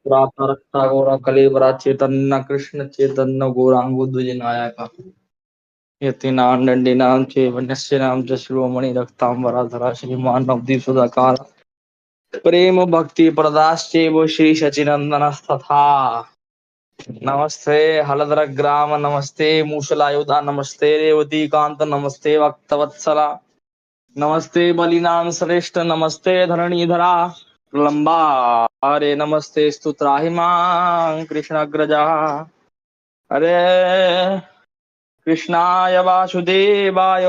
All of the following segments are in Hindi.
रक्ता गौरा कलेवरा चैतन्य कृष्ण चैतन्य गौरांगो द्विजनायक यतीनां दंडिनां चे वन्यस्यनां च शिरोमणि रक्तांबरधरा श्रीमान नवदीप सुधाकार प्रेम भक्ति प्रदाश्चैव श्री शचिनंदन तथा नमस्ते हलधर ग्राम नमस्ते मूषलायुधा नमस्ते रेवती कांत नमस्ते भक्तवत्सला नमस्ते बलिनाम श्रेष्ठ नमस्ते धरणीधरा लंबा अरे नमस्ते स्तुत्राहिमां कृष्णाग्रजा अरे कृष्णाय वासुदेवाय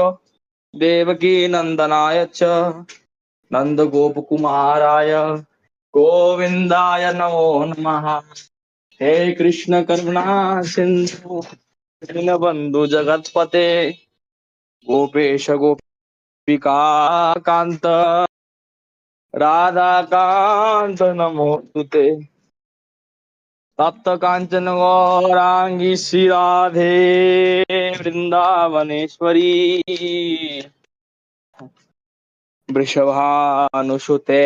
देवकी नंदनाय च नंद गोप कुमाराय गोविंदाय नमो नमः। हे कृष्ण करुणा सिंधु दीनबंधु जगतपते गोपेश गोपिका कांत राधा कांत नमोस्तुते तप्त कांचन गौरांगी श्री राधे वृंदावनेश्वरी वृषभानुसुते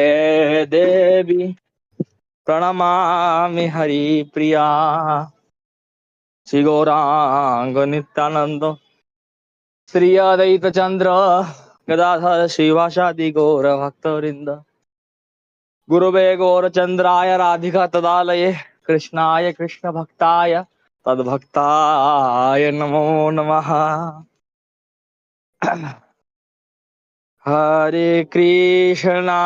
देवी प्रणमामि हरिप्रिया श्री गौरांग नित्यानंद श्री अद्वैत चंद्र गदाधर श्रीवासादि गौर भक्तवृंद गुरुवे गौरचंद्राय राधिका तदालये कृष्णाय कृष्ण भक्ताय तद्भक्ताय नमो नमः। हरे कृष्णा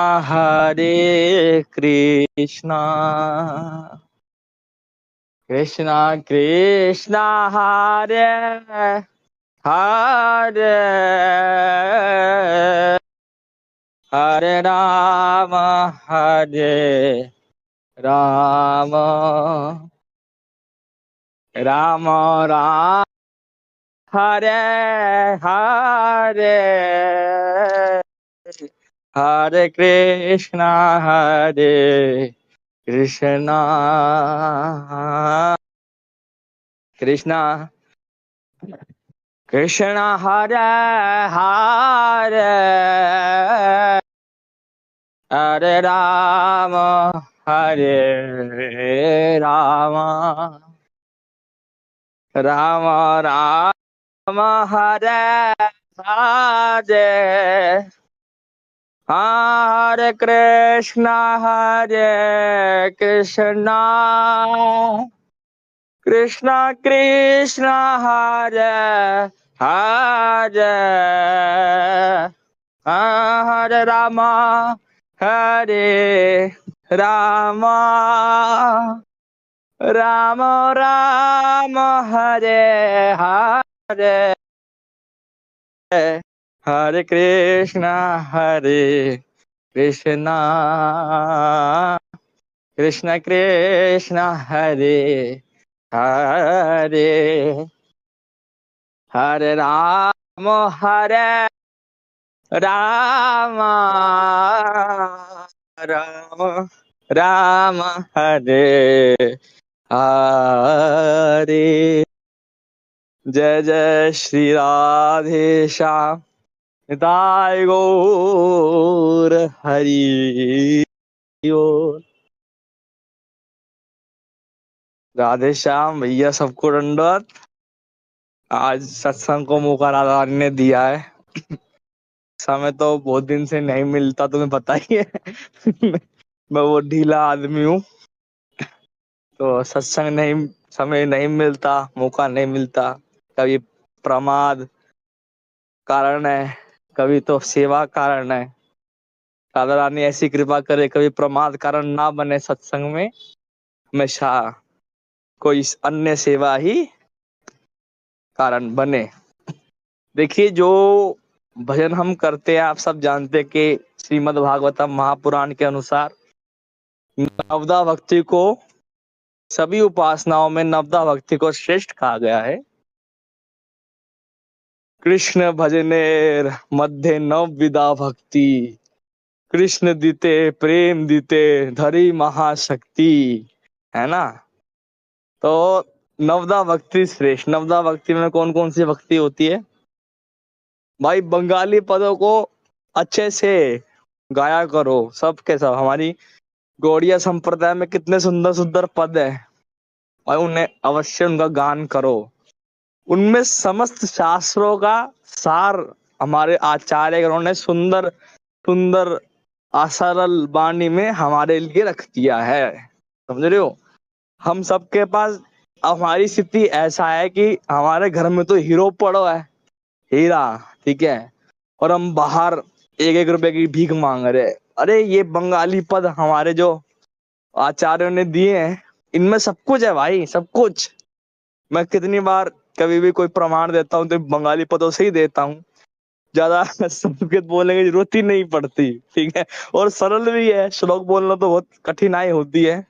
कृष्णा कृष्णा हरे हरे हरे हरे राम राम राम हरे हरे हरे कृष्णा कृष्णा कृष्णा हरे हरे हरे राम राम राम हरे हरे हरे कृष्णा कृष्णा कृष्णा हरे हरे हरे हरे राम राम राम हरे हरे हरे कृष्णा कृष्ण कृष्ण हरे हरे हरे राम राम राम हरे हरे जय जय श्री राधे श्याम निताय गौर हरि बोल। राधे श्याम भैया सबको दंडवत। आज सत्संग को मौका राधा रानी ने दिया है। समय तो बहुत दिन से नहीं मिलता, तुम्हें पता ही है। मैं वो ढीला आदमी हूँ, तो सत्संग नहीं, समय नहीं मिलता, मौका नहीं मिलता। कभी प्रमाद कारण है, कभी तो सेवा कारण है। राधा रानी ऐसी कृपा करे कभी प्रमाद कारण ना बने सत्संग में, हमेशा कोई अन्य सेवा ही कारण बने। देखिए, जो भजन हम करते हैं, आप सब जानते हैं कि श्रीमद् भागवतम महापुराण के अनुसार नवदा भक्ति को, सभी उपासनाओं में नवदा भक्ति को श्रेष्ठ कहा गया है। कृष्ण भजनेर मध्य नवविधा भक्ति, कृष्ण दीते प्रेम दीते धरी महाशक्ति, है ना। तो नवदा भक्ति श्रेष्ठ। नवदा भक्ति में कौन कौन सी भक्ति होती है भाई? बंगाली पदों को अच्छे से गाया करो, सब के सब। हमारी गौड़िया संप्रदाय में कितने सुंदर सुंदर पद है, और उन्हें अवश्य उनका गान करो। उनमें समस्त शास्त्रों का सार हमारे आचार्यगणों ने सुंदर सुंदर असरल वाणी में हमारे लिए रख दिया है। समझ रहे हो? हम सबके पास, हमारी स्थिति ऐसा है कि हमारे घर में तो हीरो पड़ो है, हीरा, ठीक है, और हम बाहर 1-1 रुपए की भीख मांग रहे हैं। अरे ये बंगाली पद हमारे जो आचार्यों ने दिए हैं, इनमें सब कुछ है भाई, सब कुछ। मैं कितनी बार कभी भी कोई प्रमाण देता हूँ तो बंगाली पदों से ही देता हूँ। ज्यादा संस्कृत बोलने की जरूरत ही नहीं पड़ती, ठीक है, और सरल भी है। श्लोक बोलना तो बहुत कठिनाई होती है,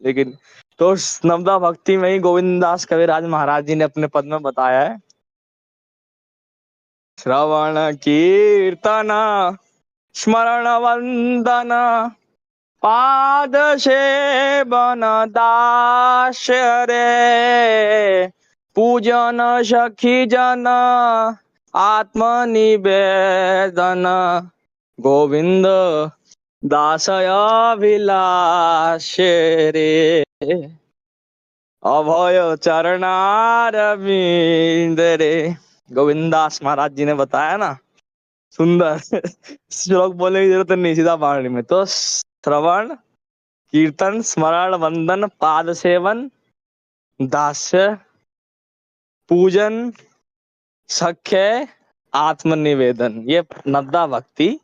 लेकिन तो नवदा भक्ति में ही गोविंददास कविराज महाराज जी ने अपने पद में बताया है, श्रवण कीर्तन स्मरण वंदन पाद सेवन दास रे, पूजन सखी जन आत्मनिवेदन, गोविंद दासय अभिलाष रे, अभय चरणारविंद रे। गोविंदास महाराज जी ने बताया ना, सुंदर श्लोक बोलने की जरूरत नहीं, सीधा वाणी में। तो श्रवण कीर्तन स्मरण वंदन पाद सेवन दास्य पूजन सख्य आत्मनिवेदन, ये नवदा भक्ति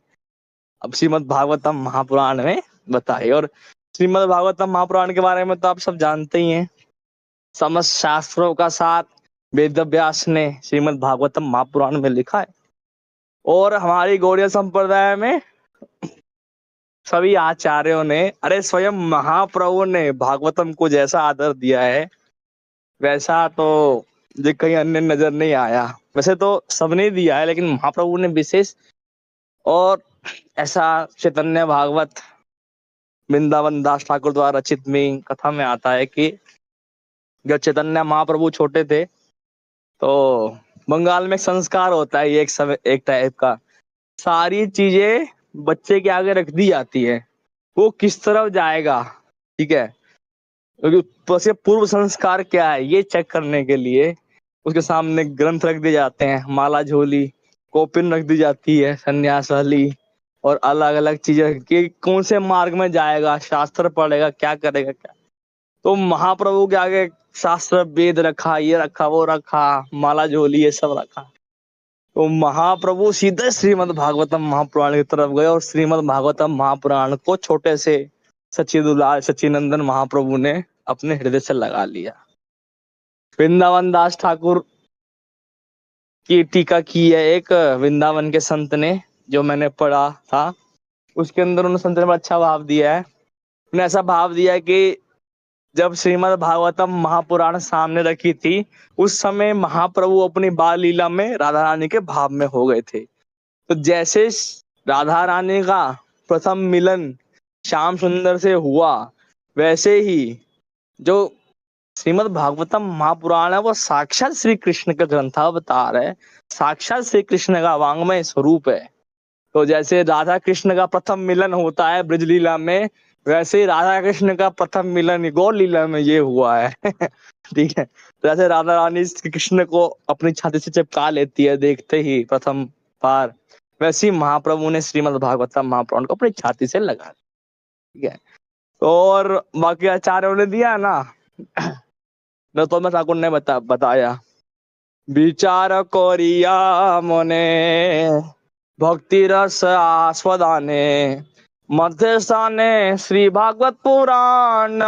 अब श्रीमद् भागवतम महापुराण में बताई। और श्रीमद् भागवतम महापुराण के बारे में तो आप सब जानते ही हैं। समस्त शास्त्रों का साथ वेद व्यास ने श्रीमद् भागवतम महापुराण में लिखा है। और हमारी गौड़ीय संप्रदाय में सभी आचार्यों ने, अरे स्वयं महाप्रभु ने भागवतम को जैसा आदर दिया है, वैसा तो ये कहीं अन्य नजर नहीं आया। वैसे तो सबने दिया है, लेकिन महाप्रभु ने विशेष। और ऐसा चैतन्य भागवत वृंदावन दास ठाकुर द्वारा रचित में कथा में आता है कि जब चैतन्य महाप्रभु छोटे थे तो बंगाल में संस्कार होता है, एक समय एक टाइप का, सारी चीजें बच्चे के आगे रख दी जाती है, वो किस तरफ जाएगा, ठीक है, क्योंकि पूर्व संस्कार क्या है ये चेक करने के लिए उसके सामने ग्रंथ रख दिए जाते हैं, माला झोली कॉपिन रख दी जाती है, संन्यास वाली, और अलग अलग चीजें कि कौन से मार्ग में जाएगा, शास्त्र पढ़ेगा, क्या करेगा क्या। तो महाप्रभु के आगे शास्त्र वेद रखा, ये रखा, वो रखा, माला झोली ये सब रखा। तो महाप्रभु सीधे श्रीमद् भागवतम महापुराण की तरफ गए और श्रीमद् भागवतम महापुराण को छोटे से सच्चिदुलाल सच्चिनंदन महाप्रभु ने अपने हृदय से लगा लिया। वृंदावन दास ठाकुर की टीका की है एक वृंदावन के संत ने, जो मैंने पढ़ा था, उसके अंदर उन्होंने संत ने अच्छा भाव दिया है। उन्होंने ऐसा भाव दिया है कि जब श्रीमद् भागवतम महापुराण सामने रखी थी, उस समय महाप्रभु अपनी बाल लीला में राधा रानी के भाव में हो गए थे। तो जैसे राधा रानी का प्रथम मिलन श्याम सुंदर से हुआ, वैसे ही जो श्रीमद् भागवतम महापुराण है वो साक्षात श्री कृष्ण का ग्रंथावतार है, साक्षात श्री कृष्ण का वांग्मय स्वरूप है। तो जैसे राधा कृष्ण का प्रथम मिलन होता है ब्रज लीला में, वैसे ही राधा कृष्ण का प्रथम मिलन गौर लीला में ये हुआ है ठीक है। जैसे राधा रानी कृष्ण को अपनी छाती से चिपका लेती है देखते ही प्रथम बार, वैसे ही महाप्रभु ने श्रीमद् भागवतम महापुराण को अपनी छाती से लगा, ठीक है। और बाकी आचार्यों ने दिया ना नरोत्तम ठाकुर ने बताया, विचार कोरिया मने भक्ति रस आस्वादाने मध्य स्थाने श्री भागवत पुराण।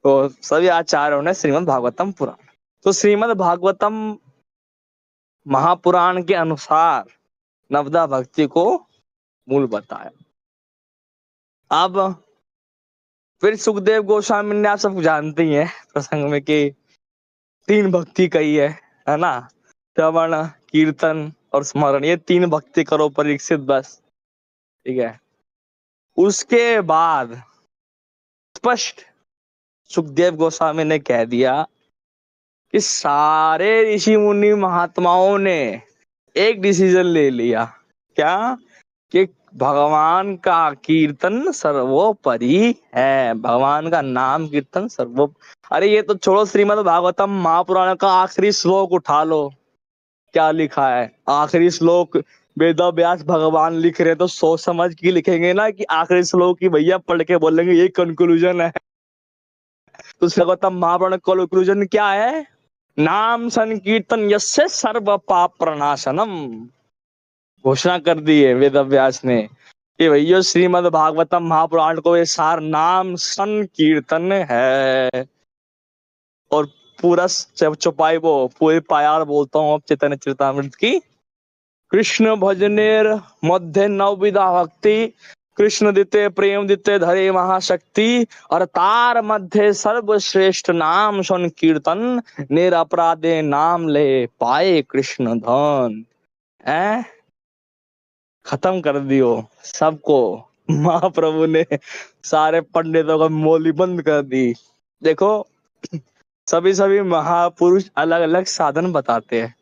तो सभी आचार्यों ने श्रीमद् भागवतम पुराण, तो श्रीमद् भागवतम महापुराण के अनुसार नवदा भक्ति को मूल बताया। अब फिर सुखदेव गोस्वामी ने, आप सब जानते ही हैं प्रसंग में, कि 3 भक्ति कही है ना, श्रवण कीर्तन और स्मरण, ये 3 भक्ति करो परीक्षित बस, ठीक है। उसके बाद स्पष्ट सुखदेव गोस्वामी ने कह दिया कि सारे ऋषि मुनि महात्माओं ने एक डिसीजन ले लिया, क्या, कि भगवान का कीर्तन सर्वोपरि है, भगवान का नाम कीर्तन सर्वो। अरे ये तो छोड़ो, श्रीमद् भागवतम महापुराण का आखिरी श्लोक उठा लो, क्या लिखा है आखिरी श्लोक। वेद व्यास भगवान लिख रहे तो सोच समझ के लिखेंगे ना कि आखिरी श्लोक की भैया पढ़ के बोलेंगे ये कंक्लूजन है। तो भागवतम महापुराण का कंक्लूजन क्या है? नाम संकीर्तन यस्य सर्व पाप प्रणाशनम। घोषणा कर दी है वेद व्यास ने कि भैया श्रीमद् भागवतम महापुराण को ये सार नाम संकीर्तन है। और पूरा चौपाई वो पूरी पायार बोलता हूँ अब चैतन्य चरितामृत की। कृष्ण भजनेर मध्य नवविधा भक्ति, कृष्ण दिते प्रेम दिते धरे महाशक्ति, और तार मध्य सर्वश्रेष्ठ नाम संकीर्तन, निरपराधे नाम ले पाए कृष्ण धन। है खत्म कर दियो सबको, महाप्रभु ने सारे पंडितों का मोली बंद कर दी। देखो सभी सभी महापुरुष अलग अलग साधन बताते हैं।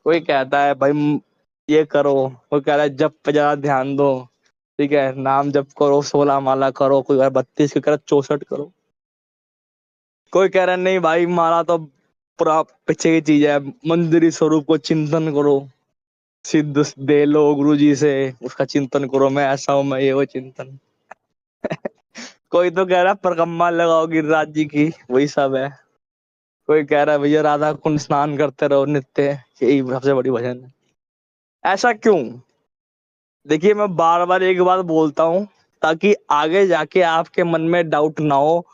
कोई कहता है भाई ये करो, कोई कह रहा है जप पे ज्यादा ध्यान दो, ठीक है, नाम जप करो, 16 माला करो, कोई कह रहा 32, कोई कह रहा 64 करो, कोई कह रहा है नहीं भाई माला तो पूरा पीछे की चीज है, मंदिरी स्वरूप को चिंतन करो, सिद्ध दे लो गुरु जी से, उसका चिंतन करो, मैं ऐसा हूं, मैं ये वो चिंतन। कोई तो कह रहा है परिक्रमा लगाओ गिरिराज जी की, वही सब है। कोई कह रहा है भैया राधा कुंड स्नान करते रहो नित्य, यही सबसे बड़ी भजन है। ऐसा क्यों? देखिए मैं बार बार एक बात बोलता हूँ ताकि आगे जाके आपके मन में डाउट ना हो।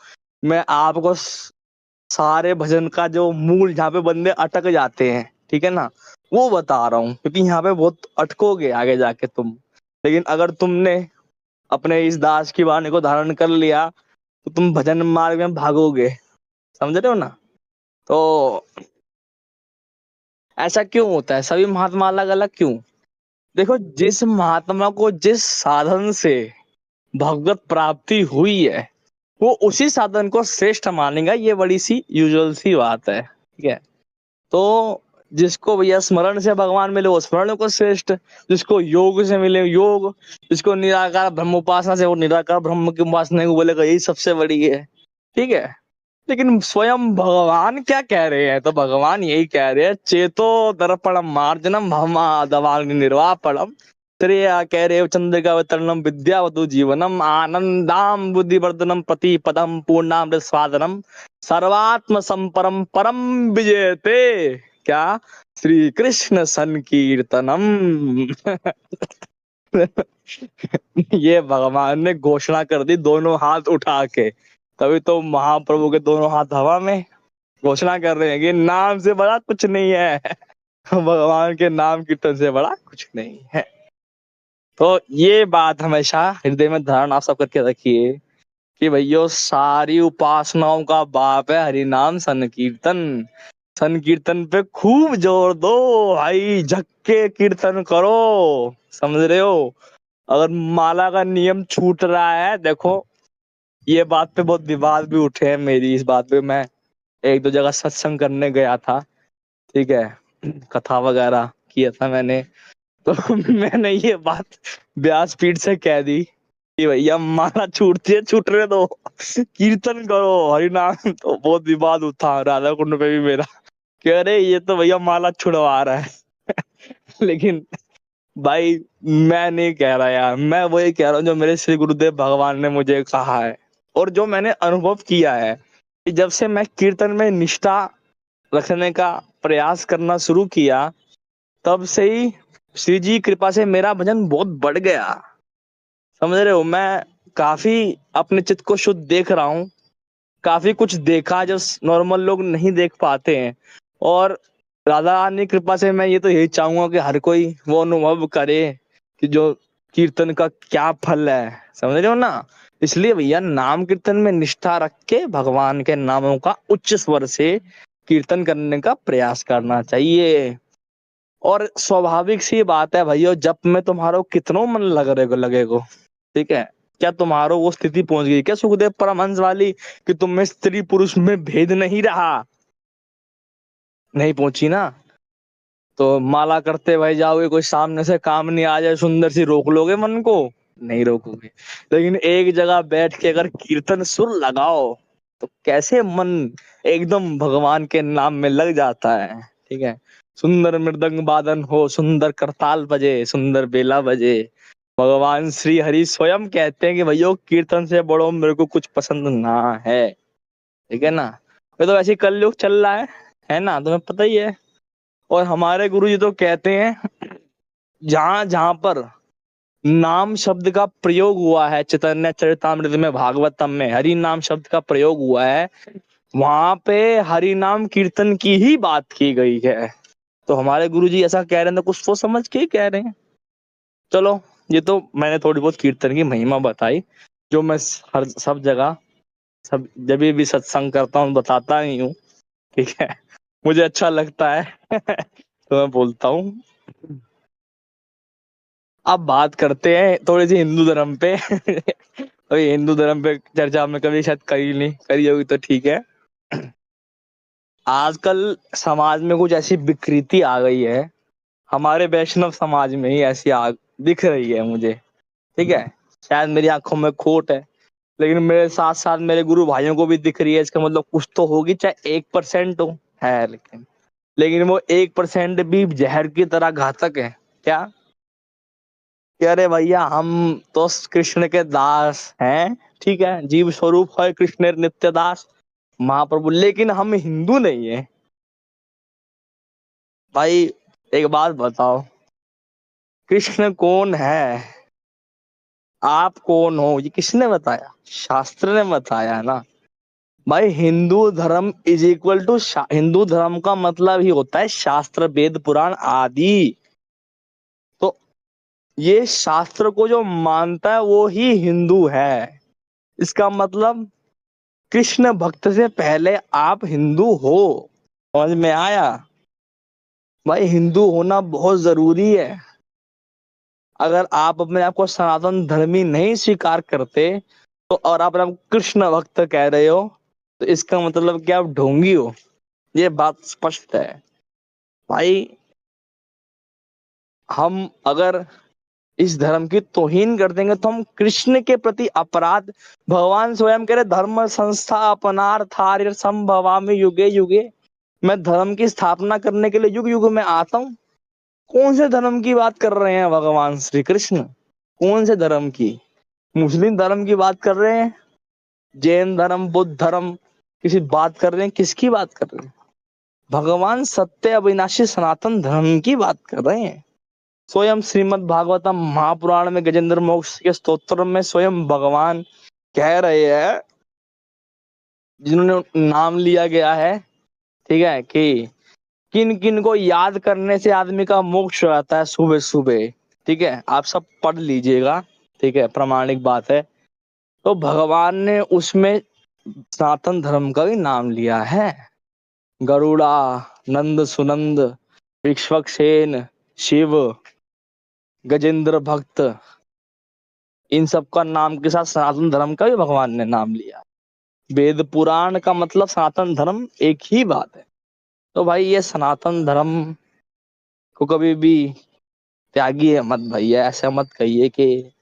मैं आपको सारे भजन का जो मूल जहाँ पे बंदे अटक जाते हैं, ठीक है ना, वो बता रहा हूँ, क्योंकि यहाँ पे बहुत अटकोगे आगे जाके तुम। लेकिन अगर तुमने अपने इस दास की वाणी को धारण कर लिया तो तुम भजन मार्ग में भागोगे, समझ रहे हो ना। तो ऐसा क्यों होता है, सभी महात्मा अलग अलग क्यों? देखो जिस महात्मा को जिस साधन से भगवत प्राप्ति हुई है वो उसी साधन को श्रेष्ठ मानेगा, ये बड़ी सी यूजुअल सी बात है, ठीक है। तो जिसको भैया स्मरण से भगवान मिले वो स्मरण को श्रेष्ठ, जिसको योग से मिले योग, जिसको निराकार ब्रह्म उपासना से वो निराकार ब्रह्म की उपासना को बोलेगा यही सबसे बड़ी है, ठीक है। लेकिन स्वयं भगवान क्या कह रहे हैं? तो भगवान यही कह रहे हैं, चेतो दर्पणम मार्जनम भमा दवाग्नि निर्वापणम, श्रेया कह रहे चंद्रिका वितरणम विद्यावतु जीवनम आनंदाम बुद्धिवर्धनम प्रतिपदम पूर्णामृत स्वादनम सर्वात्म संपरम परम विजयते, क्या? श्री कृष्ण संकीर्तनम। ये भगवान ने घोषणा कर दी दोनों हाथ उठा के, तभी तो महाप्रभु के दोनों हाथ हवा में घोषणा कर रहे हैं कि नाम से बड़ा कुछ नहीं है, भगवान के नाम कीर्तन से बड़ा कुछ नहीं है। तो ये बात हमेशा हृदय में धारण आप सब करके रखिए कि भैया सारी उपासनाओं का बाप है हरि नाम संकीर्तन। संकीर्तन पे खूब जोर दो भाई, झक्के कीर्तन करो, समझ रहे हो। अगर माला का नियम छूट रहा है, देखो ये बात पे बहुत विवाद भी उठे हैं मेरी, इस बात पे मैं एक दो जगह सत्संग करने गया था, ठीक है, कथा वगैरह किया था मैंने। तो मैंने ये बात व्यासपीठ से कह दी कि भैया माला छूटती है छूटने दो, कीर्तन करो हरिनाम। तो बहुत विवाद उठा राधा कुंड पे भी मेरा, कह रहे ये तो भैया माला छुड़वा रहा है। लेकिन भाई मैं नहीं कह रहा यार, मैं वही कह रहा हूँ जो मेरे श्री गुरुदेव भगवान ने मुझे कहा है और जो मैंने अनुभव किया है कि जब से मैं कीर्तन में निष्ठा रखने का प्रयास करना शुरू किया तब से ही श्री जी कृपा से मेरा भजन बहुत बढ़ गया, समझ रहे हो। मैं काफी अपने चित्त को शुद्ध देख रहा हूँ, काफी कुछ देखा जो नॉर्मल लोग नहीं देख पाते हैं। और राधा रानी की कृपा से मैं ये तो यही चाहूंगा कि हर कोई वो अनुभव करे कि जो कीर्तन का क्या फल है, समझ रहे हो ना। इसलिए भैया नाम कीर्तन में निष्ठा रख के भगवान के नामों का उच्च स्वर से कीर्तन करने का प्रयास करना चाहिए। और स्वाभाविक सी बात है भैया, जब में तुम्हारो कितनो मन लगेगो, ठीक है। क्या तुम्हारो वो स्थिति पहुंच गई क्या सुखदेव परमहंस वाली कि तुम में स्त्री पुरुष में भेद नहीं रहा? नहीं पहुंची ना। तो माला करते भाई जाओगे, कोई सामने से काम नहीं आ जाए सुंदर सी, रोक लोगे मन को? नहीं रोकोगे। लेकिन एक जगह बैठ के अगर कीर्तन सुर लगाओ तो कैसे मन एकदम भगवान के नाम में लग जाता है। ठीक है, सुंदर मृदंग वादन हो, सुंदर करताल बजे, सुंदर बेला बजे। भगवान श्री हरि स्वयं कहते हैं कि भैया कीर्तन से बड़ो मेरे को कुछ पसंद ना है। ठीक है ना? ये तो ऐसे कलयुग चल रहा है ना, तुम्हें पता ही है। और हमारे गुरु जी तो कहते हैं जहां जहां पर नाम शब्द का प्रयोग हुआ है, चैतन्य चरितामृत में, भागवतम में हरि नाम शब्द का प्रयोग हुआ है, वहां पे हरि नाम कीर्तन की ही बात की गई है। तो हमारे गुरु जी ऐसा कह रहे हैं तो कुछ सोच समझ के ही कह रहे हैं। चलो, ये तो मैंने थोड़ी बहुत कीर्तन की महिमा बताई, जो मैं हर सब जगह, सब जब भी सत्संग करता हूँ बताता ही हूँ। ठीक है, मुझे अच्छा लगता है तो मैं बोलता हूँ। अब बात करते हैं थोड़ी सी हिंदू धर्म पे तो ये हिंदू धर्म पे चर्चा हमने कभी शायद करी नहीं, करी होगी तो ठीक है। आजकल समाज में कुछ ऐसी विकृति आ गई है, हमारे वैष्णव समाज में ही ऐसी आग दिख रही है मुझे। ठीक है, शायद मेरी आंखों में खोट है, लेकिन मेरे साथ साथ मेरे गुरु भाइयों को भी दिख रही है। इसका मतलब कुछ तो होगी, चाहे 1% हो, है, लेकिन वो 1% भी जहर की तरह घातक है। क्या? कि अरे भैया हम तो कृष्ण के दास हैं, ठीक है, जीव स्वरूप है कृष्ण नित्य दास महाप्रभु, लेकिन हम हिंदू नहीं है। भाई एक बात बताओ, कृष्ण कौन है, आप कौन हो, ये किसने बताया? शास्त्र ने बताया ना। भाई हिंदू धर्म इज इक्वल टू, हिंदू धर्म का मतलब ही होता है शास्त्र वेद पुराण आदि। तो ये शास्त्र को जो मानता है वो ही हिंदू है। इसका मतलब कृष्ण भक्त से पहले आप हिंदू हो। समझ में आया? भाई हिंदू होना बहुत जरूरी है। अगर आप अपने आप को सनातन धर्मी नहीं स्वीकार करते तो, और आप अपने आप को कृष्ण भक्त कह रहे हो, तो इसका मतलब कि आप ढोंगी हो। ये बात स्पष्ट है। भाई हम अगर इस धर्म की तौहीन कर देंगे तो हम कृष्ण के प्रति अपराध, भगवान स्वयं कह रहे धर्म संस्था अपनार्थ संभवामि युगे युगे, मैं धर्म की स्थापना करने के लिए युग युग में आता हूँ। कौन से धर्म की बात कर रहे हैं भगवान श्री कृष्ण? कौन से धर्म की? मुस्लिम धर्म की बात कर रहे हैं? जैन धर्म, बुद्ध धर्म, किसी बात कर रहे हैं? किसकी बात कर रहे हैं? भगवान सत्य अविनाशी सनातन धर्म की बात कर रहे हैं। स्वयं श्रीमद् भागवतम महापुराण में गजेंद्र मोक्ष के स्तोत्र में स्वयं भगवान कह रहे हैं, जिन्होंने नाम लिया गया है, ठीक है, कि किन किन को याद करने से आदमी का मोक्ष हो जाता है सुबह सुबह। ठीक है, आप सब पढ़ लीजिएगा। ठीक है, प्रामाणिक बात है। तो भगवान ने उसमें सनातन धर्म का भी नाम लिया है। गरुड़ा, नंद सुनंद, विश्वक्सेन, शिव, गजेंद्र भक्त, इन सब का नाम के साथ सनातन धर्म का भी भगवान ने नाम लिया। वेद पुराण का मतलब सनातन धर्म एक ही बात है। तो भाई ये सनातन धर्म को कभी भी त्यागिए मत भैया, ऐसा मत कहिए कि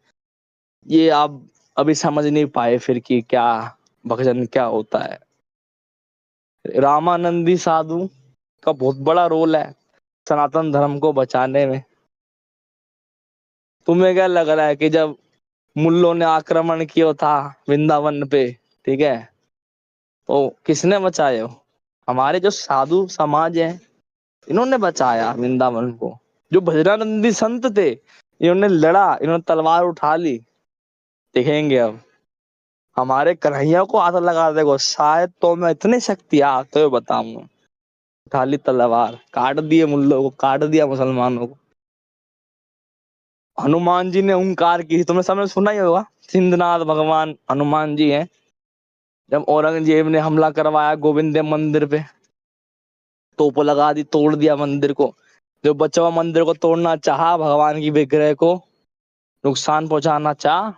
ये आप अभी समझ नहीं पाए फिर कि क्या भजन क्या होता है। रामानंदी साधु का बहुत बड़ा रोल है सनातन धर्म को बचाने में। तुम्हें क्या लग रहा है कि जब मुल्लों ने आक्रमण किया था वृंदावन पे, ठीक है, तो किसने बचाए हो? हमारे जो साधु समाज है, इन्होंने बचाया वृंदावन को। जो भजनानंदी संत थे, इन्होंने लड़ा, इन्होंने तलवार उठा ली। देखेंगे अब हमारे कन्हैया को हाथ लगा देगो, शायद तो मैं इतनी शक्ति आ तो बताऊंगा। उठा ली तलवार, काट दिए मुल्लों को, काट दिया मुसलमानों को। हनुमान जी ने हुंकार की, तुमने समय सुना ही होगा, सिंधनाथ भगवान हनुमान जी हैं। जब औरंगजेब ने हमला करवाया गोविंद मंदिर पे, तोप लगा दी, तोड़ दिया मंदिर को। जो बचा हुआ मंदिर को तोड़ना चाहा, भगवान की विग्रह को नुकसान पहुंचाना चाह,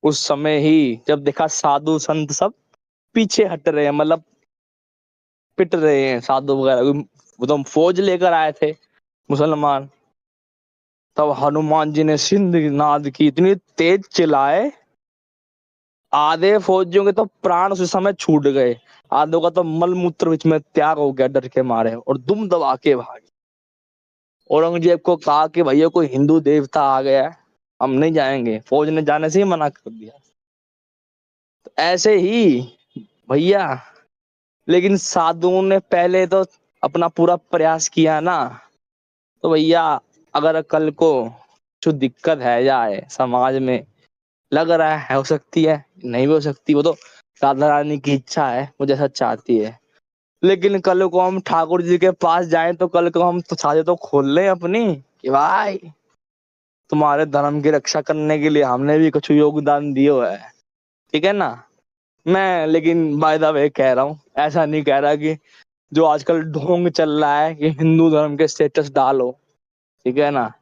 उस समय ही जब देखा साधु संत सब पीछे हट रहे हैं, मतलब पिट रहे हैं साधु वगैरह, वो तो फौज लेकर आए थे, मुसलमान। तब हनुमान जी ने सिंह नाद की, इतनी तेज चिल्लाए, आधे फौजियों के तो प्राण उसी समय छूट गए, आधों का तो मल मूत्र बीच में त्याग हो गया डर के मारे, और दुम दबा के भागे। औरंगजेब को कहा कि भैया कोई हिंदू देवता आ गया है, हम नहीं जाएंगे, फौज ने जाने से ही मना कर दिया। तो ऐसे ही भैया, लेकिन साधुओं ने पहले तो अपना पूरा प्रयास किया ना। तो भैया, अगर कल को कुछ दिक्कत है जाए समाज में, लग रहा है हो सकती है, नहीं भी हो सकती, वो तो राधा रानी की इच्छा है, वो जैसा चाहती है। लेकिन कल को हम ठाकुर जी के पास जाएं तो कल को हम तो छाते तो खोल लें अपनी, कि भाई तुम्हारे धर्म की रक्षा करने के लिए हमने भी कुछ योगदान दियो है, ठीक है ना। मैं लेकिन बाय द वे कह रहा हूँ, ऐसा नहीं कह रहा कि जो आजकल ढोंग चल रहा है कि हिंदू धर्म के स्टेटस डालो, ठीक है ना,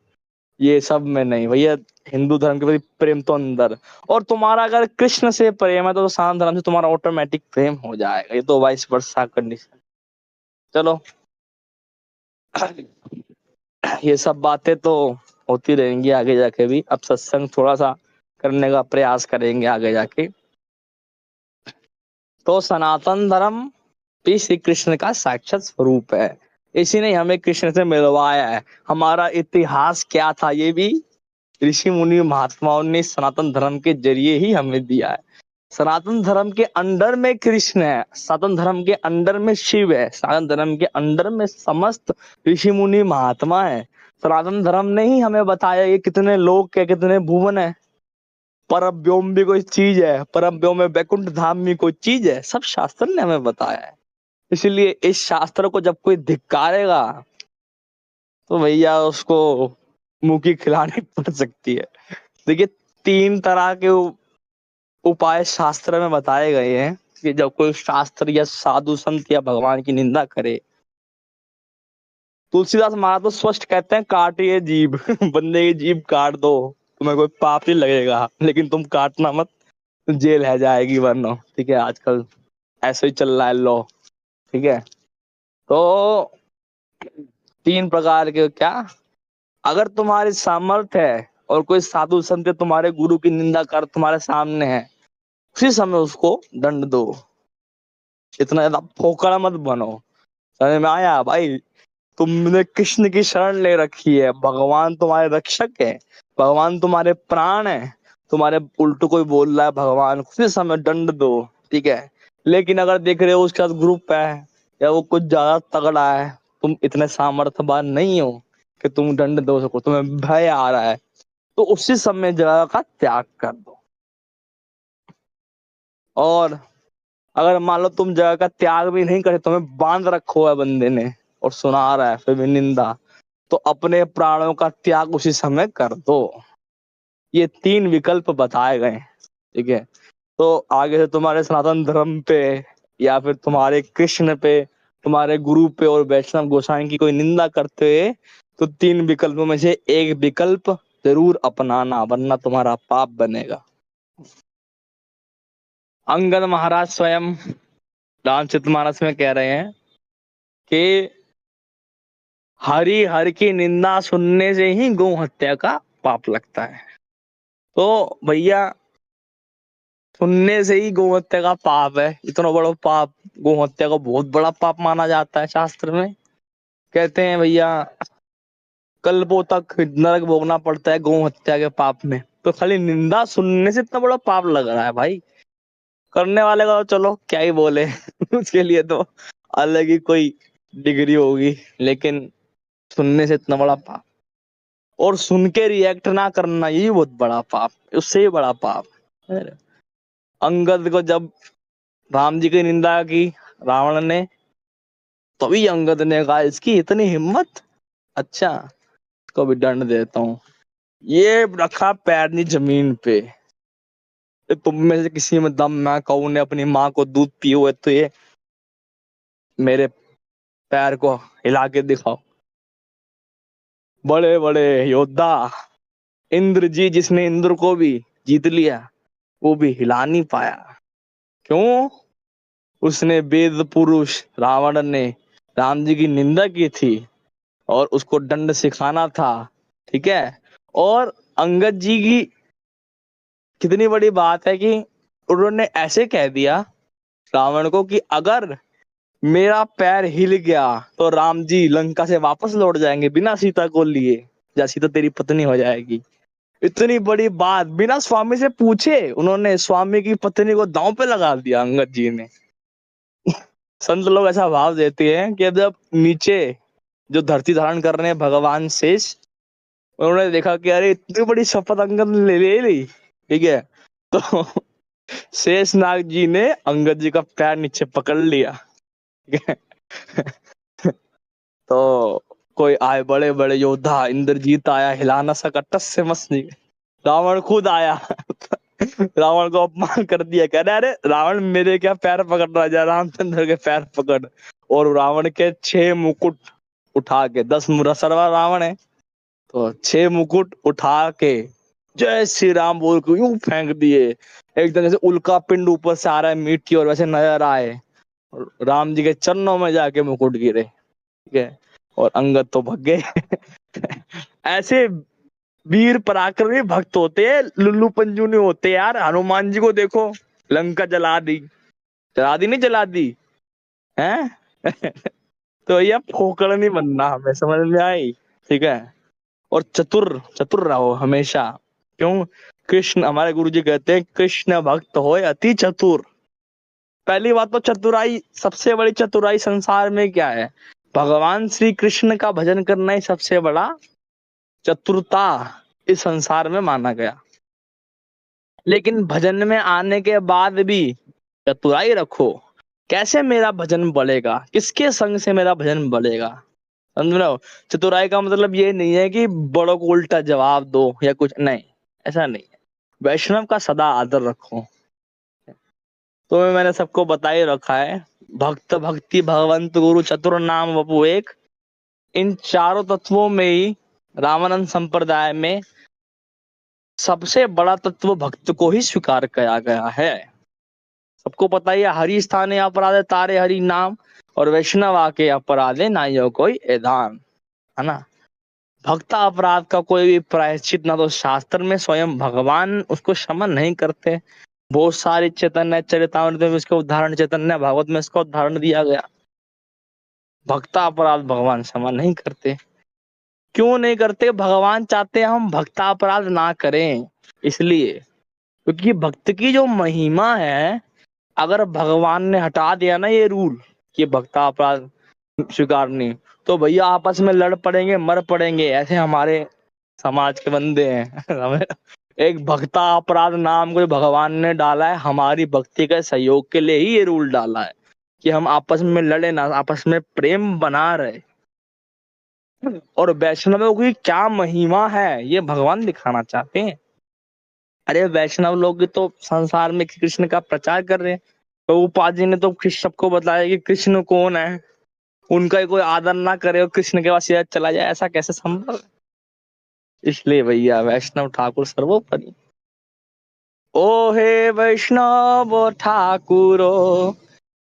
ये सब में नहीं भैया। हिंदू धर्म के प्रति प्रेम तो अंदर, और तुम्हारा अगर कृष्ण से प्रेम है तो शांत धर्म से तुम्हारा ऑटोमेटिक प्रेम हो जाएगा, ये तो वाइस वर्सा कंडीशन। चलो, ये सब बातें तो होती रहेंगी आगे जाके भी, अब सत्संग थोड़ा सा करने का प्रयास करेंगे आगे जाके। तो सनातन धर्म भी श्री कृष्ण का साक्षात स्वरूप है, इसी ने हमें कृष्ण से मिलवाया है। हमारा इतिहास क्या था ये भी ऋषि मुनि महात्माओं ने सनातन धर्म के जरिए ही हमें दिया है। सनातन धर्म के अंडर में कृष्ण है, सनातन धर्म के अंडर में शिव है, सनातन धर्म के अंडर में समस्त ऋषि मुनि महात्मा है। सनातन धर्म ने ही हमें बताया ये कितने लोक के कितने भुवन है, परम व्योम भी कोई चीज है, परम व्योम में वैकुंठ धाम भी कोई चीज है, सब शास्त्र ने हमें बताया है। इसलिए इस शास्त्र को जब कोई धिक्कारेगा तो भैया उसको मुंह की खिलानी पड़ सकती है। देखिए, तीन तरह के उपाय शास्त्र में बताए गए हैं कि जब कोई शास्त्र या साधु संत या भगवान की निंदा करे, तुलसीदास महाराज तो स्पष्ट कहते हैं काटिए जीभ बंदे की जीभ काट दो, तुम्हें कोई पाप नहीं लगेगा, लेकिन तुम काटना मत, जेल है जाएगी वरना, ठीक है। आजकल ऐसे ही चल रहा है लॉ, ठीक है। तो तीन प्रकार के क्या, अगर तुम्हारी सामर्थ्य है और कोई साधु संत तुम्हारे गुरु की निंदा कर तुम्हारे सामने है, उसी समय उसको दंड दो, इतना ज्यादा फोकड़ा मत बनो। समझ में आया भाई, तुमने कृष्ण की शरण ले रखी है, भगवान तुम्हारे रक्षक है, भगवान तुम्हारे प्राण है, तुम्हारे उल्टो कोई बोल रहा है भगवान, उसी समय दंड दो, ठीक है। लेकिन अगर देख रहे हो उसके साथ ग्रुप है या वो कुछ ज्यादा तगड़ा है, तुम इतने सामर्थ्यवान नहीं हो कि तुम दंड दो सको, तुम्हें भय आ रहा है, तो उसी समय जगह का त्याग कर दो। और अगर मान लो तुम जगह का त्याग भी नहीं करे, तुम्हें बांध रखो है बंदे ने और सुना रहा है फिर भी निंदा, तो अपने प्राणों का त्याग उसी समय कर दो। ये तीन विकल्प बताए गए हैं, ठीक है। तो आगे से तुम्हारे सनातन धर्म पे या फिर तुम्हारे कृष्ण पे, तुम्हारे गुरु पे और वैष्णव गोसाई की कोई निंदा करते हुए, तो तीन विकल्पों में से एक विकल्प जरूर अपनाना, वरना तुम्हारा पाप बनेगा। अंगद महाराज स्वयं रामचरितमानस में कह रहे हैं कि हरि हर की निंदा सुनने से ही गौ हत्या का पाप लगता है। तो भैया, सुनने से ही गौ हत्या का पाप है, इतना बड़ा पाप, गौ हत्या को बहुत बड़ा पाप माना जाता है शास्त्र में। कहते हैं भैया कल्पों तक नरक भोगना पड़ता है गौ हत्या के पाप में, तो खाली निंदा सुनने से इतना बड़ा पाप लग रहा है भाई। करने वाले का तो चलो क्या ही बोले उसके लिए तो अलग ही कोई डिग्री होगी, लेकिन सुनने से इतना बड़ा पाप, और सुन के रिएक्ट ना करना यही बहुत बड़ा पाप, उससे ही बड़ा पाप। अंगद को जब राम जी की निंदा की रावण ने, तभी अंगद ने कहा इसकी इतनी हिम्मत, अच्छा इसको भी दंड देता हूँ। ये रखा पैरनी जमीन पे, तुम में से किसी में दम ना कहूं ने अपनी माँ को दूध पियो हुए तो ये मेरे पैर को हिला के दिखाओ। बड़े बड़े योद्धा, इंद्र जी जिसने इंद्र को भी जीत लिया, वो भी हिला नहीं पाया। क्यों? उसने वेद पुरुष रावण ने राम जी की निंदा की थी, और उसको दंड सिखाना था, ठीक है। और अंगद जी की कितनी बड़ी बात है कि उन्होंने ऐसे कह दिया रावण को कि अगर मेरा पैर हिल गया तो राम जी लंका से वापस लौट जाएंगे बिना सीता को लिए, या सीता तेरी पत्नी हो जाएगी। इतनी बड़ी बात बिना स्वामी से पूछे उन्होंने स्वामी की पत्नी को दांव पे लगा दिया अंगद जी ने। संत लोग ऐसा भाव देते हैं कि जब नीचे जो धरती धारण कर रहे हैं भगवान शेष, उन्होंने देखा कि अरे इतनी बड़ी शपथ अंगद ने ले ली, ठीक है, तो शेष नाग जी ने अंगद जी का पैर नीचे पकड़ लिया, ठीक है। तो कोई आए बड़े बड़े योद्धा, इंद्रजीत आया, हिला ना सका टस से मस नहीं, रावण खुद आया। रावण को अपमान कर दिया, कह रहे अरे रावण मेरे क्या पैर पकड़ रहा है, रामचंद्र के पैर पकड़। और रावण के 6 मुकुट उठा के, 10 मुरसरवा रावण है, तो 6 मुकुट उठा के जय श्री राम बोल के यूं फेंक दिए, एकदम जैसे उल्का पिंड ऊपर से आ रहा है मिट्टी और वैसे नजर आए, और राम जी के चरणों में जाके मुकुट गिरे, ठीक है। और अंगद तो भग गए। ऐसे वीर पराक्रमी भक्त होते हैं, लुल्लू पंजू नहीं होते यार। हनुमान जी को देखो, लंका जला दी, जला दी नहीं जला दी हैं। तो ये फोकड़ नहीं बनना, हमें समझ में आई, ठीक है। और चतुर चतुर रहो हमेशा। क्यों? कृष्ण, हमारे गुरु जी कहते हैं कृष्ण भक्त होए अति चतुर। पहली बात तो चतुराई, सबसे बड़ी चतुराई संसार में क्या है? भगवान श्री कृष्ण का भजन करना ही सबसे बड़ा चतुरता इस संसार में माना गया। लेकिन भजन में आने के बाद भी चतुराई रखो। कैसे मेरा भजन बढ़ेगा, किसके संग से मेरा भजन बढ़ेगा, समझ रहे हो? चतुराई का मतलब ये नहीं है कि बड़ों को उल्टा जवाब दो या कुछ, नहीं, ऐसा नहीं है। वैष्णव का सदा आदर रखो। तो मैंने सबको बता ही रखा है, भक्त भक्ति भगवंत गुरु चतुर नाम वपु एक। इन चारों तत्वों में ही रामानंद संप्रदाय में सबसे बड़ा तत्व भक्त को ही स्वीकार किया गया है। सबको पता ही है, हरि स्थाने अपराधे तारे हरि नाम, और वैष्णव आके अपराधे नाइयो कोई एदान, है ना। भक्ता अपराध का कोई भी प्रायश्चित ना तो शास्त्र में, स्वयं भगवान उसको क्षमा नहीं करते। बहुत सारे चैतन्य चरितामृत में इसका उदाहरण, चैतन्य भागवत में इसका उदाहरण दिया गया। भक्ता अपराध भगवान क्षमा नहीं करते। क्यों नहीं करते? भगवान चाहते हैं हम भक्ता अपराध ना करें, इसलिए क्योंकि भक्त की जो महिमा है, अगर भगवान ने हटा दिया ना ये रूल कि भक्ता अपराध स्वीकार नहीं, तो भैया आपस में लड़ पड़ेंगे, मर पड़ेंगे। ऐसे हमारे समाज के बंदे हैं। एक भक्ता अपराध नाम को भगवान ने डाला है, हमारी भक्ति के सहयोग के लिए ही ये रूल डाला है कि हम आपस में लड़े ना, आपस में प्रेम बना रहे। और वैष्णवों की क्या महिमा है ये भगवान दिखाना चाहते हैं। अरे वैष्णव लोग तो संसार में कृष्ण का प्रचार कर रहे हैं, तो उपाधि जी ने तो सबको बताया कि कृष्ण कौन है, उनका ही कोई आदर ना करे और कृष्ण के पास चला जाए, ऐसा कैसे संभव है? इसलिए भैया वैष्णव ठाकुर सर्वोपरि। ओ हे वैष्णव ठाकुरो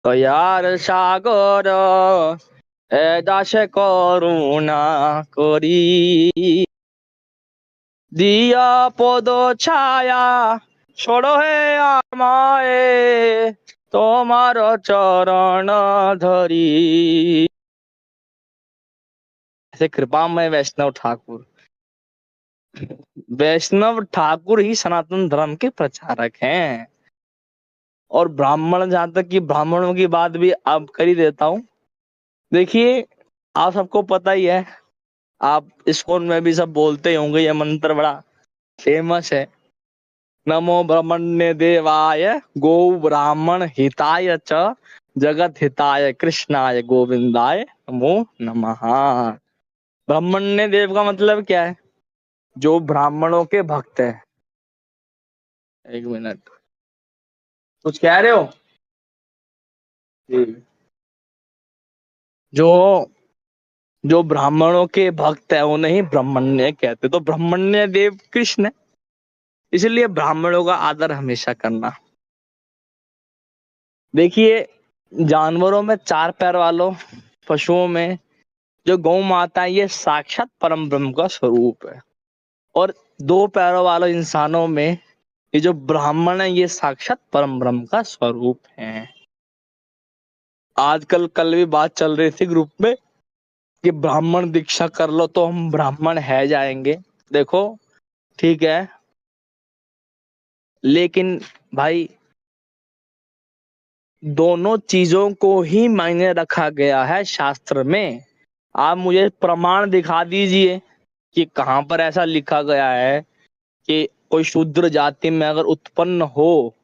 দয়ার সাগর, এ দাসে করুণা করি, দিয়া পদ ছায়া সরহে আমায়, তোমার চরণ ধরি। ऐसे कृपामय वैष्णव ठाकुर, वैष्णव ठाकुर ही सनातन धर्म के प्रचारक हैं। और ब्राह्मण, जहां तक कि ब्राह्मणों की बात भी अब कर ही देता हूँ। देखिए, आप सबको पता ही है, आप इस्कॉन में भी सब बोलते ही होंगे, ये मंत्र बड़ा फेमस है। नमो ब्रह्मण्य देवाय गो ब्राह्मण हिताय च जगत हिताय कृष्णाय गोविंदाय नमो नमः। ब्रह्मण्य देव का मतलब क्या है? जो ब्राह्मणों के भक्त है। एक मिनट, कुछ कह रहे हो जी? जो जो ब्राह्मणों के भक्त है उन्हें ही ब्राह्मण्य कहते, तो ब्राह्मण्य देव कृष्ण है। इसलिए ब्राह्मणों का आदर हमेशा करना। देखिए, जानवरों में 4 पैर वालों, पशुओं में जो गौ माता है ये साक्षात परम ब्रह्म का स्वरूप है। और दो पैरों वाले इंसानों में ये जो ब्राह्मण है ये साक्षात परम ब्रह्म का स्वरूप है। आजकल कल भी बात चल रही थी ग्रुप में कि ब्राह्मण दीक्षा कर लो तो हम ब्राह्मण है जाएंगे। देखो, ठीक है, लेकिन भाई दोनों चीजों को ही मायने रखा गया है शास्त्र में। आप मुझे प्रमाण दिखा दीजिए कि कहाँ पर ऐसा लिखा गया है कि कोई शूद्र जाति में अगर उत्पन्न हो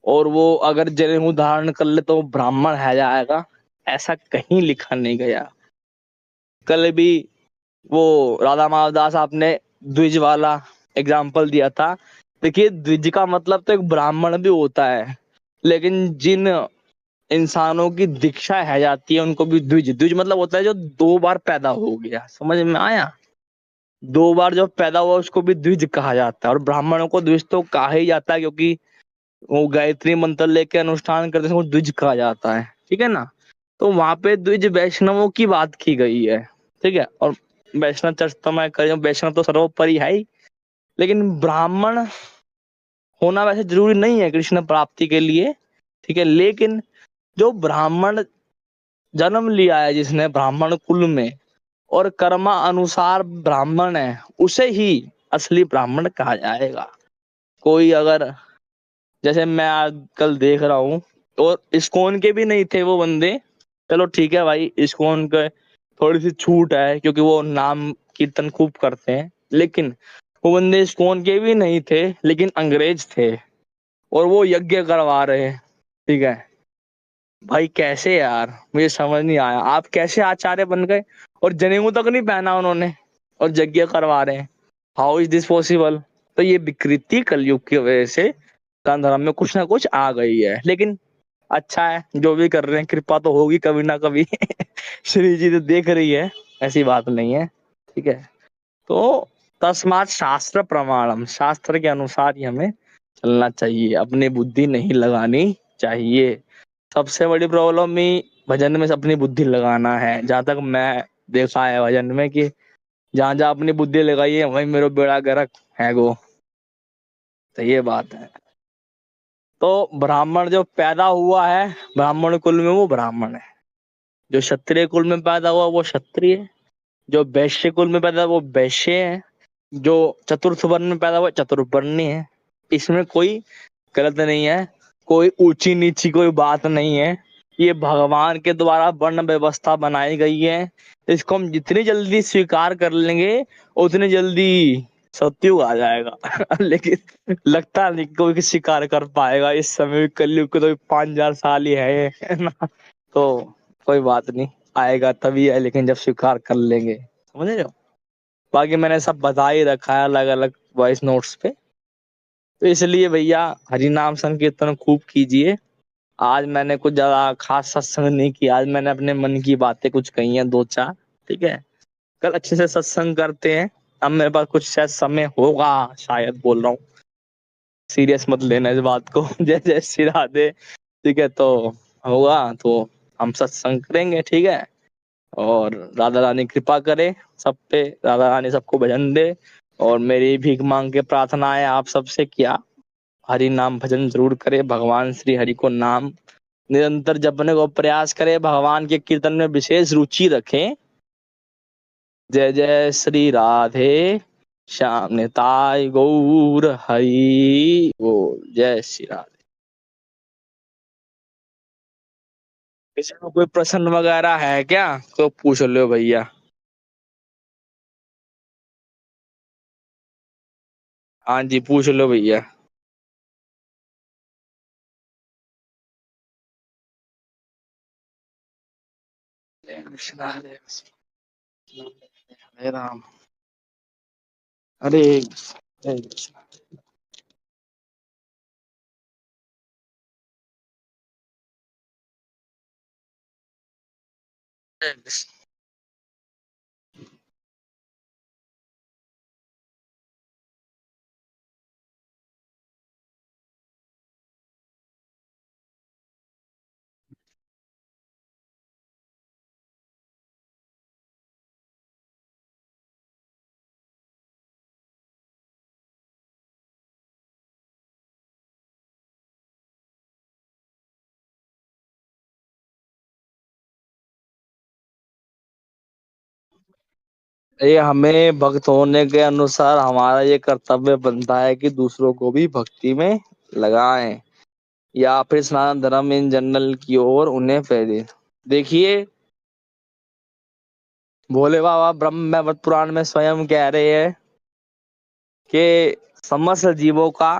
और वो अगर जनेऊ धारण कर ले तो वो ब्राह्मण है जाएगा। ऐसा कहीं लिखा नहीं गया। कल भी वो राधा माधव दास आपने द्विज वाला एग्जाम्पल दिया था। देखिए, द्विज का मतलब तो एक ब्राह्मण भी होता है, लेकिन जिन इंसानों की दीक्षा है जाती है उनको भी द्विज, द्विज मतलब होता है जो दो बार पैदा हो गया। समझ में आया? दो बार जो पैदा हुआ उसको भी द्विज कहा जाता है। और ब्राह्मणों को द्विज तो कहा ही जाता है क्योंकि वो गायत्री मंत्र लेके अनुष्ठान करते हैं, उसको द्विज कहा जाता है। ठीक है ना? तो वहां पे द्विज वैष्णवों की बात की गई है। ठीक है? और वैष्णव चर्च तो मैं कर, वैष्णव तो सर्वोपरि है ही, लेकिन ब्राह्मण होना वैसे जरूरी नहीं है कृष्ण प्राप्ति के लिए। ठीक है? लेकिन जो ब्राह्मण जन्म लिया है जिसने ब्राह्मण कुल में और कर्मा अनुसार ब्राह्मण है, उसे ही असली ब्राह्मण कहा जाएगा। कोई अगर, जैसे मैं आजकल देख रहा हूँ, और इस्कॉन के भी नहीं थे वो बंदे। चलो ठीक है भाई, इस्कॉन के थोड़ी सी छूट है क्योंकि वो नाम कीर्तन खूब करते हैं, लेकिन वो बंदे इस्कॉन के भी नहीं थे, लेकिन अंग्रेज थे और वो यज्ञ करवा रहे हैं। ठीक है भाई, कैसे यार? मुझे समझ नहीं आया, आप कैसे आचार्य बन गए और जनेऊ तक नहीं पहना उन्होंने और यज्ञ करवा रहे हैं? How is this possible? तो ये विकृति कलयुग की वजह से दान धर्म में कुछ ना कुछ आ गई है। लेकिन अच्छा है, जो भी कर रहे हैं कृपा तो होगी कभी ना कभी। श्री जी तो देख रही है, ऐसी बात नहीं है। ठीक है? तो तस्मात शास्त्र प्रमाणम, शास्त्र के अनुसार ही हमें चलना चाहिए, अपनी बुद्धि नहीं लगानी चाहिए। सबसे बड़ी प्रॉब्लम ही भजन में अपनी बुद्धि लगाना है। जहां तक मैं देखा है भजन में कि जहां जहां अपनी बुद्धि लगाई है वहीं मेरा बेड़ा गर्क है गो। तो ये बात है। तो ब्राह्मण जो पैदा हुआ है ब्राह्मण कुल में वो ब्राह्मण है, जो क्षत्रिय कुल में पैदा हुआ वो क्षत्रिय है, जो वैश्य कुल में पैदा हुआ वो वैश्य है, जो चतुर्थ वर्ण में पैदा हुआ चतुर्वर्णी है। इसमें कोई गलत नहीं है, कोई ऊंची नीची कोई बात नहीं है। ये भगवान के द्वारा वर्ण व्यवस्था बनाई गई है। इसको हम जितनी जल्दी स्वीकार कर लेंगे उतनी जल्दी सत्युग आ जाएगा। लेकिन लगता नहीं कोई स्वीकार कर पाएगा इस समय। कलयुग के तो 5,000 साल ही है ना? तो कोई बात नहीं, आएगा तभी है, लेकिन जब स्वीकार कर लेंगे। समझ रहे हो? बाकी मैंने सब बता ही रखा है अलग अलग वॉइस नोट्स पे। तो इसलिए भैया हरि नाम संकीर्तन खूब कीजिए। आज मैंने कुछ ज्यादा खास सत्संग नहीं किया, आज मैंने अपने मन की बातें कुछ कही हैं दो चार। ठीक है? कल अच्छे से सत्संग करते हैं। अब मेरे पास कुछ शायद समय होगा, शायद बोल रहा हूँ, सीरियस मत लेना इस बात को। जय जय श्री राधे। ठीक है? तो होगा तो हम सत्संग करेंगे। ठीक है? और राधा रानी कृपा करे सब पे, राधा रानी सबको भजन दे। और मेरी भीख मांग के प्रार्थना है आप सबसे, क्या हरि नाम भजन जरूर करे, भगवान श्री हरि को नाम निरंतर जपने को प्रयास करे, भगवान के कीर्तन में विशेष रुचि रखें। जय जय श्री राधे श्याम निताय गौर हरि बोल। जय श्री राधे। किसी को कोई प्रश्न वगैरह है क्या तो पूछ लो भैया। हाँ जी, पूछ लो भैया। जय कृष्ण हरे कृष्ण, हरे राम, हरे जय कृष्ण। जय कृष्ण। ये हमें भक्त होने के अनुसार हमारा ये कर्तव्य बनता है कि दूसरों को भी भक्ति में लगाएं या फिर सनातन धर्म इन जनरल की ओर उन्हें प्रेरित। देखिए, भोले बाबा ब्रह्म पुराण में स्वयं कह रहे हैं कि समस्त जीवों का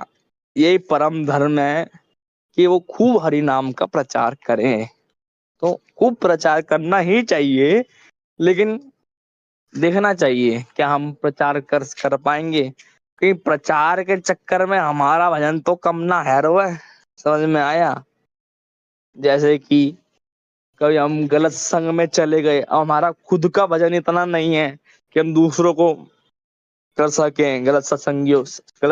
यही परम धर्म है कि वो खूब हरि नाम का प्रचार करें। तो खूब प्रचार करना ही चाहिए, लेकिन देखना चाहिए क्या हम प्रचार कर पाएंगे। कहीं प्रचार के चक्कर में हमारा भजन तो कम ना है रो। समझ में आया? जैसे कि कभी हम गलत संग में चले गए और हमारा खुद का भजन इतना नहीं है कि हम दूसरों को कर सकें। गलत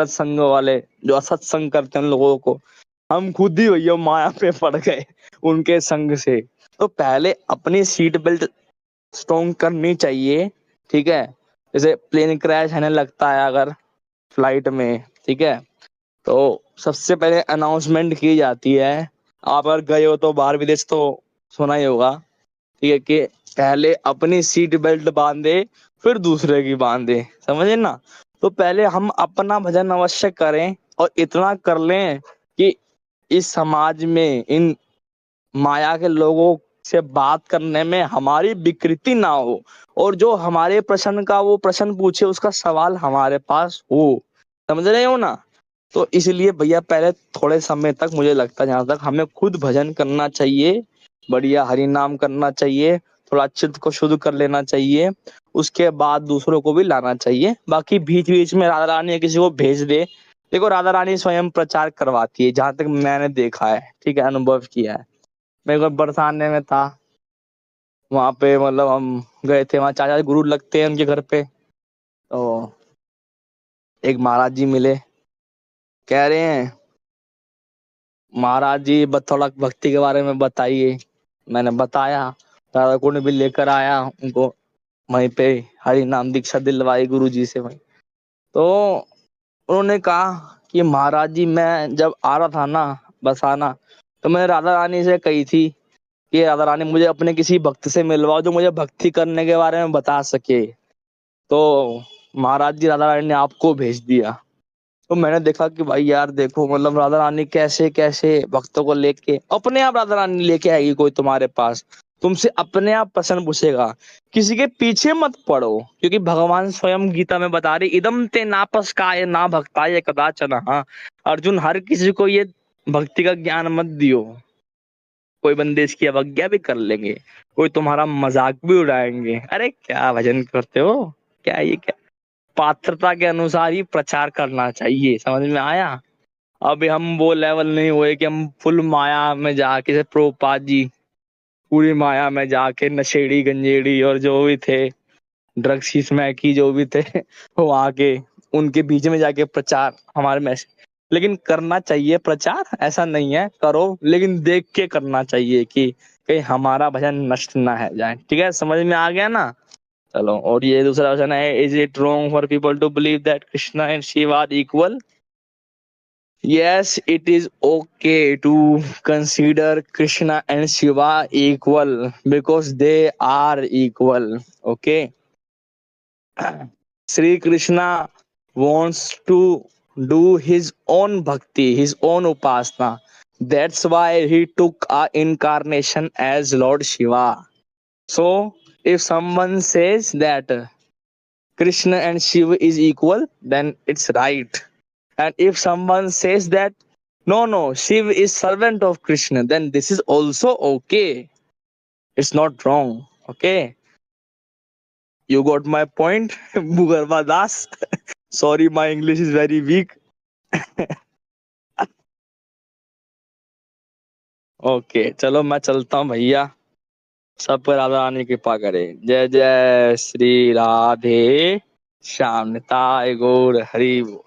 संग वाले जो असत्संग करते हैं उन लोगों को हम खुद ही भैया माया पे पड़ गए उनके संग से। तो पहले अपनी सीट बेल्ट स्ट्रॉन्ग करनी चाहिए, ठीक है। जैसे प्लेन क्रैश होने लगता है अगर फ्लाइट में, ठीक है, तो सबसे पहले अनाउंसमेंट की जाती है। आप अगर गए हो तो बाहर विदेश तो सुना ही होगा, ठीक है, कि पहले अपनी सीट बेल्ट बांधे फिर दूसरे की बांधे। समझे ना? तो पहले हम अपना भजन अवश्य करें और इतना कर लें कि इस समाज में इन माया के लोगों से बात करने में हमारी विकृति ना हो, और जो हमारे प्रश्न का वो प्रश्न पूछे उसका सवाल हमारे पास हो। समझ रहे हो ना? तो इसलिए भैया पहले थोड़े समय तक मुझे लगता है जहां तक हमें खुद भजन करना चाहिए, बढ़िया हरि नाम करना चाहिए, थोड़ा चित्त को शुद्ध कर लेना चाहिए, उसके बाद दूसरों को भी लाना चाहिए। बाकी बीच बीच में राधा रानी किसी को भेज दे। देखो, राधा रानी स्वयं प्रचार करवाती है जहां तक मैंने देखा है, ठीक है, अनुभव किया है। मैं एक बार बरसाने में था, वहां पे मतलब हम गए थे, वहां चाचा गुरु लगते हैं उनके घर पे। तो एक महाराज जी मिले, कह रहे हैं महाराज जी थोड़ा भक्ति के बारे में बताइए। मैंने बताया, दादा को ने भी लेकर आया उनको, वहीं पे हरि नाम दीक्षा दिलवाई गुरु जी से वहीं। तो उन्होंने कहा कि महाराज जी मैं जब आ रहा था ना बसाना, तो मैं राधा रानी से कही थी कि राधा रानी मुझे अपने किसी भक्त से मिलवाओ जो मुझे भक्ति करने के बारे में बता सके। तो महाराज जी राधा रानी ने आपको भेज दिया। तो मैंने देखा कि भाई यार देखो, मतलब राधा रानी कैसे कैसे भक्तों को लेके अपने आप राधा रानी लेके आएगी कोई तुम्हारे पास, तुमसे अपने आप प्रश्न पूछेगा। किसी के पीछे मत पड़ो, क्योंकि भगवान स्वयं गीता में बता रहे इदम ते नापस्काय ना भक्ताय कदाचन। हाँ अर्जुन, हर किसी को ये भक्ति का ज्ञान मत दियो। कोई बंदे इसकी अवज्ञा भी कर लेंगे, कोई तुम्हारा मजाक भी उड़ाएंगे, अरे क्या भजन करते हो, क्या ये क्या। पात्रता के अनुसार ही प्रचार करना चाहिए। समझ में आया? अभी हम वो लेवल नहीं हुए कि हम फुल माया में जाके, जैसे प्रभुपाद जी पूरी माया में जाके नशेड़ी गंजेड़ी और जो भी थे ड्रग्स स्मैकी जो भी थे वो आके उनके बीच में जाके प्रचार हमारे में। लेकिन करना चाहिए प्रचार, ऐसा नहीं है, करो, लेकिन देख के करना चाहिए कि कहीं हमारा भजन नष्ट ना है जाए। ठीक है, समझ में आ गया ना? चलो, और ये दूसरा क्वेश्चन है, is it wrong for people to believe that Krishna and Shiva are equal? Yes, it is okay to consider Krishna and Shiva equal because they are equal. Okay. Sri Krishna wants to do his own bhakti, his own upasana. That's why he took a incarnation as Lord Shiva. So, if someone says that Krishna and Shiva is equal, then it's right. And if someone says that no, Shiv is servant of Krishna, then this is also okay. It's not wrong. Okay. You got my point, Bhugarva Das. Sorry, my English is very weak. Okay, चलो मैं चलता हूँ भैया। सब पर राधा रानी कृपा करे। जय जय श्री राधे श्याम निताय गौर हरि बोल।